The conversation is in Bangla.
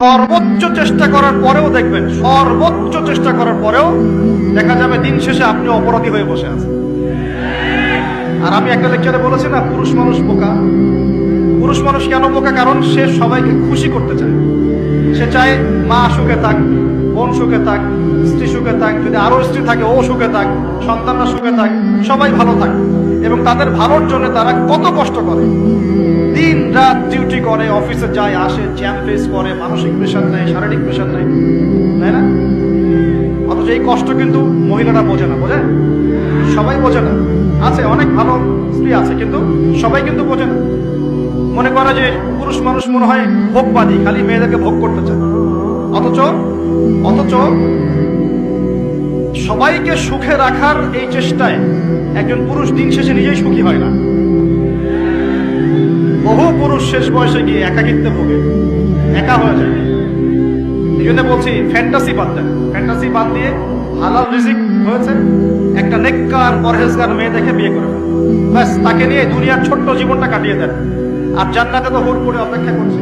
সর্বোচ্চ চেষ্টা করার পরেও দেখবেন, সর্বোচ্চ চেষ্টা করার পরেও দেখা যাবে দিন শেষে আপনি অপরাধী হয়ে বসে আছেন। আর আমি একটা লেকচারে বলেছি না, পুরুষ মানুষ বোকা। পুরুষ মানুষ কেন বোকা? কারণ সে সবাইকে খুশি করতে চায়। সে চায় মা সুখে থাক, বোন সুখে থাক, স্ত্রী সুখে থাক, যদি আরো স্ত্রী থাকে ও সুখে থাক, সন্তানরা সুখে থাক, সবাই ভালো থাক। এবং তাদের ভালোর জন্য তারা কত কষ্ট করে, দিন রাত ডিউটি করে, অফিসে যায় আসে, জ্যাম ফেস করে, মানসিক প্রেশার নেয়, শারীরিক প্রেশার নেয়, তাই না? অথচ এই কষ্ট কিন্তু মহিলারা বোঝে না। বোঝে? সবাই বোঝে না। আছে অনেক ভালো স্ত্রী আছে, কিন্তু সবাই কিন্তু বোঝে না। মনে করে যে পুরুষ মানুষ মনে হয় ভোগবাদী, খালি মেয়েদেরকে ভোগ করতে চায়। অথচ অথচ সবাইকে সুখে রাখার এই চেষ্টায় একজন পুরুষ দিন শেষে নিজেই সুখী হয় না। বহু পুরুষ শেষ বয়সে গিয়ে একাকিত্বে ভোগে, একা হয়ে যায়। এই জন্য বলছি, ফ্যান্টাসি বাদ দেন। ফ্যান্টাসি বাদ দিয়ে হালাল রিজিক হয়েছে, একটা নেককার পরহেজগার মেয়ে দেখে বিয়ে করে ফেলেন। ব্যাস, তাকে নিয়ে দুনিয়ার ছোট্ট জীবনটা কাটিয়ে দেন, আর জান্নাতে তো হুড় করে অপেক্ষা করছে।